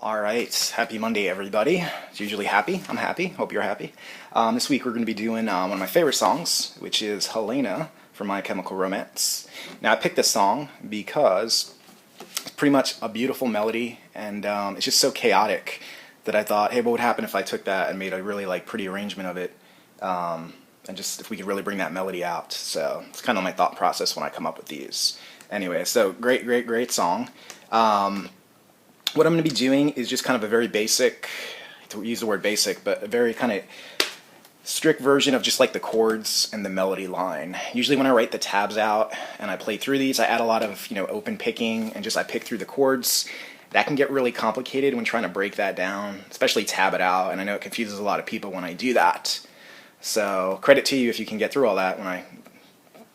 All right, happy Monday, everybody. It's usually happy. I'm happy. Hope you're happy. This week we're going to be doing one of my favorite songs, which is Helena from My Chemical Romance. Now, I picked this song because it's pretty much a beautiful melody, and it's just so chaotic that I thought, hey, what would happen if I took that and made a really pretty arrangement of it, and just if we could really bring that melody out. So it's kind of my thought process when I come up with these. Anyway, so great song. What I'm going to be doing is just kind of a very basic, to use the word basic, but a very kind of strict version of just like the chords and the melody line. Usually when I write the tabs out and I play through these, I add a lot of, open picking and just I pick through the chords. That can get really complicated when trying to break that down, especially tab it out, and I know it confuses a lot of people when I do that. So credit to you if you can get through all that when I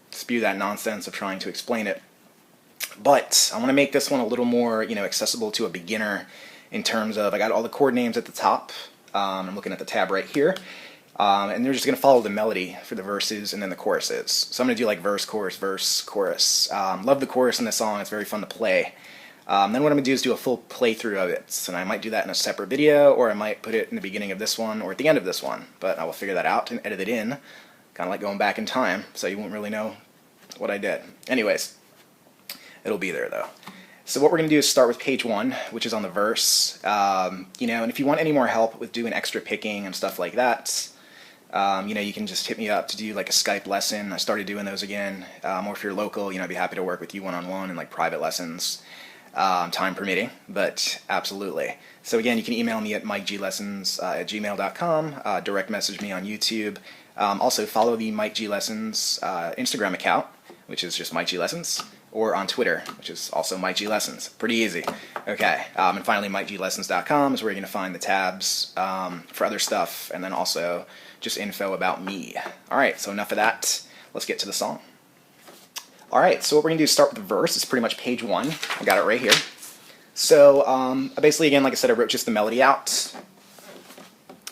spew that nonsense of trying to explain it. But I want to make this one a little more, accessible to a beginner in terms of I got all the chord names at the top. I'm looking at the tab right here. And they're just going to follow the melody for the verses and then the choruses. So I'm going to do like verse, chorus. Love the chorus in this song. It's very fun to play. Then what I'm going to do is do a full playthrough of it. And I might do that in a separate video, or I might put it in the beginning of this one or at the end of this one. But I will figure that out and edit it in. Kind of like going back in time, so you won't really know what I did. Anyways. It'll be there though. So what we're going to do is start with page 1, which is on the verse. And if you want any more help with doing extra picking and stuff like that, you can just hit me up to do like a Skype lesson. I started doing those again. Or if you're local, I'd be happy to work with you one-on-one and like private lessons, time permitting, but absolutely. So again, you can email me at mikeglessons@gmail.com, direct message me on YouTube. Also follow the Mike G Lessons Instagram account, which is just Mike G Lessons. Or on Twitter, which is also Mike G Lessons. Pretty easy. Okay, and finally MikeGLessons.com is where you're going to find the tabs for other stuff, and then also just info about me. Alright, so enough of that. Let's get to the song. Alright, so what we're going to do is start with the verse. It's pretty much page 1. I got it right here. So basically, again, like I said, I wrote just the melody out.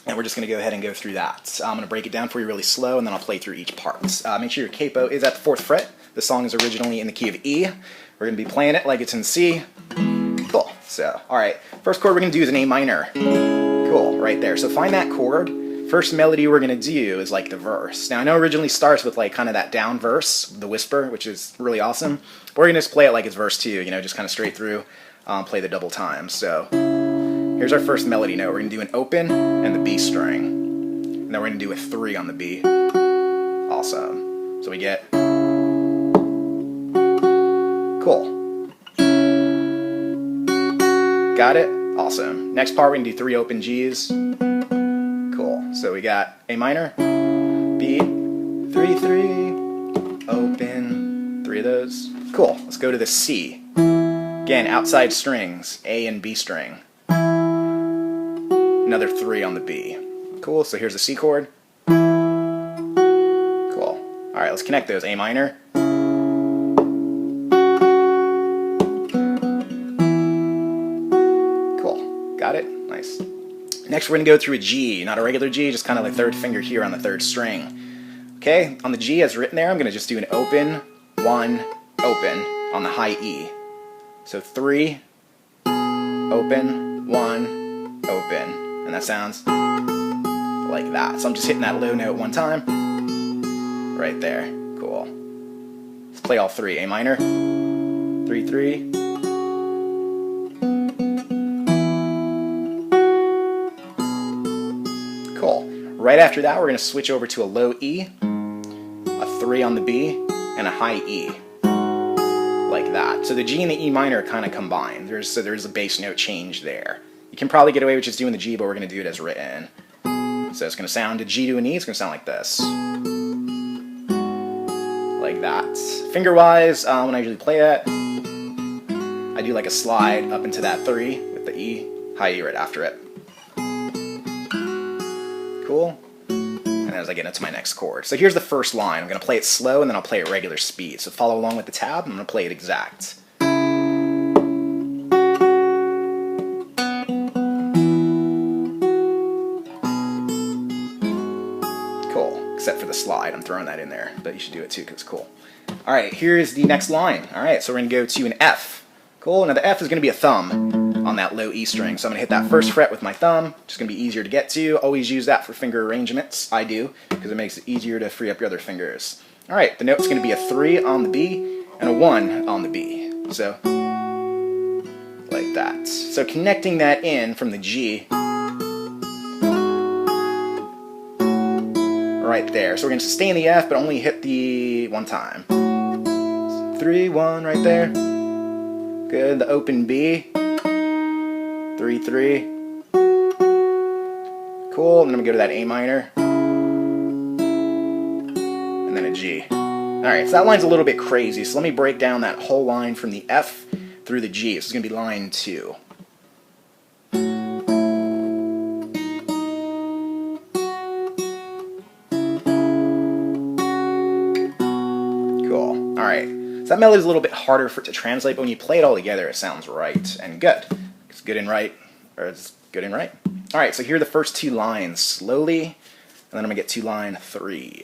And we're just going to go ahead and go through that. I'm going to break it down for you really slow, and then I'll play through each part. Make sure your capo is at the 4th fret. The song is originally in the key of E. We're going to be playing it like it's in C. Cool. So, alright. First chord we're going to do is an A minor. Cool. Right there. So find that chord. First melody we're going to do is like the verse. Now I know it originally starts with like kind of that down verse, the whisper, which is really awesome. But we're going to just play it like it's verse 2, just kind of straight through, play the double time. So here's our first melody note. We're going to do an open and the B string. And then we're going to do a 3 on the B. Awesome. So we get... Cool. Got it? Awesome. Next part, we're going to do 3 open Gs. Cool. So we got A minor, B, 3, 3, open, 3 of those. Cool. Let's go to the C. Again, outside strings, A and B string. Another 3 on the B. Cool. So here's the C chord. Cool. Alright, let's connect those. A minor. Got it? Nice. Next we're going to go through a G, not a regular G, just kind of like 3rd finger here on the 3rd string. Okay, on the G as written there, I'm going to just do an open, 1, open on the high E. So 3, open, 1, open. And that sounds like that. So I'm just hitting that low note 1 time. Right there. Cool. Let's play all 3. A minor, 3, 3. Cool. Right after that, we're going to switch over to a low E, a 3 on the B, and a high E. Like that. So the G and the E minor are kind of combined. There's a bass note change there. You can probably get away with just doing the G, but we're going to do it as written. So it's going to sound a G to an E, it's going to sound like this. Like that. Finger-wise, when I usually play it, I do like a slide up into that 3 with the E, high E right after it. Cool. And as I get into my next chord. So here's the first line. I'm going to play it slow and then I'll play it regular speed. So follow along with the tab. I'm going to play it exact. Cool. Except for the slide. I'm throwing that in there. But you should do it too because it's cool. Alright, here's the next line. Alright, so we're going to go to an F. Cool. Now the F is going to be a thumb on that low E string. So I'm going to hit that first fret with my thumb, just going to be easier to get to. Always use that for finger arrangements. I do, because it makes it easier to free up your other fingers. Alright, the note's going to be a 3 on the B and a 1 on the B. So, like that. So connecting that in from the G, right there. So we're going to sustain the F, but only hit the one time. 3, 1 right there. Good. The open B. 3, 3. Cool. And then we go to that A minor. And then a G. Alright, so that line's a little bit crazy. So let me break down that whole line from the F through the G. This is going to be line 2. Cool. Alright. So that melody is a little bit harder for it to translate, but when you play it all together, it sounds right and good. It's good and right, or it's good and right. Alright, so here are the first 2 lines slowly, and then I'm going to get to line 3.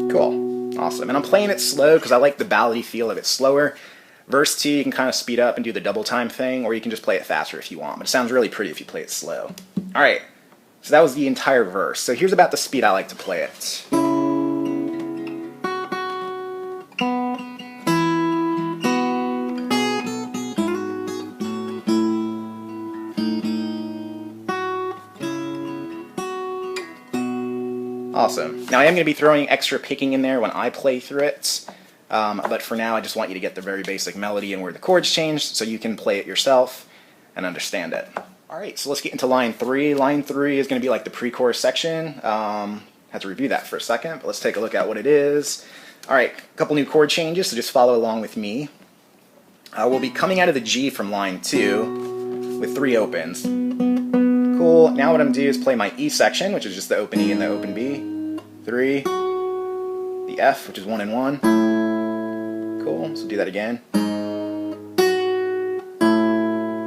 Cool. Awesome. And I'm playing it slow because I like the ballady feel of it slower. Verse 2, you can kind of speed up and do the double time thing, or you can just play it faster if you want. But it sounds really pretty if you play it slow. Alright, so that was the entire verse. So here's about the speed I like to play it. Awesome. Now I am going to be throwing extra picking in there when I play through it, but for now I just want you to get the very basic melody and where the chords change so you can play it yourself and understand it. Alright, so let's get into line 3. Line 3 is going to be like the pre-chorus section. Had to review that for a second, but let's take a look at what it is. Alright, a couple new chord changes, so just follow along with me. We'll be coming out of the G from line 2 with 3 opens. Cool. Now what I'm going to do is play my E section, which is just the open E and the open B. 3. The F, which is 1 and 1. Cool. So do that again.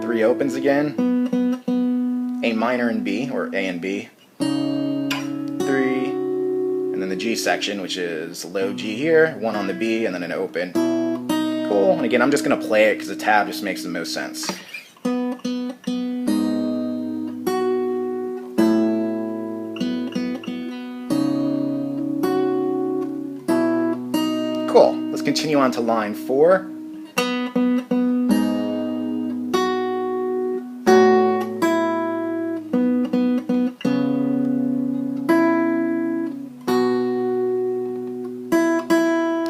3 opens again. A minor and B, or A and B. 3. And then the G section, which is low G here, 1 on the B, and then an open. Cool. And again, I'm just going to play it because the tab just makes the most sense. Cool. Let's continue on to line 4.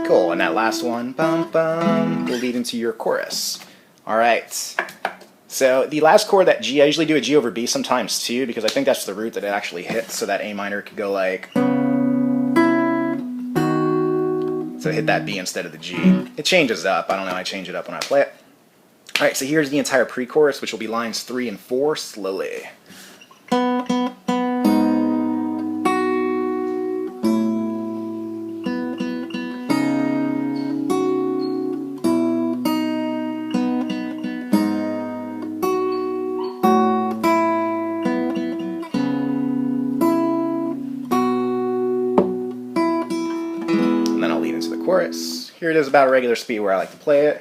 Cool. And that last one, bum bum, will lead into your chorus. Alright. So the last chord, that G, I usually do a G over B sometimes too, because I think that's the root that it actually hits, so that A minor could go like... So hit that B instead of the G. It changes up. I don't know, I change it up when I play it. Alright, so here's the entire pre-chorus, which will be lines 3 and 4, slowly. And then I'll lead into the chorus. Here it is about a regular speed where I like to play it.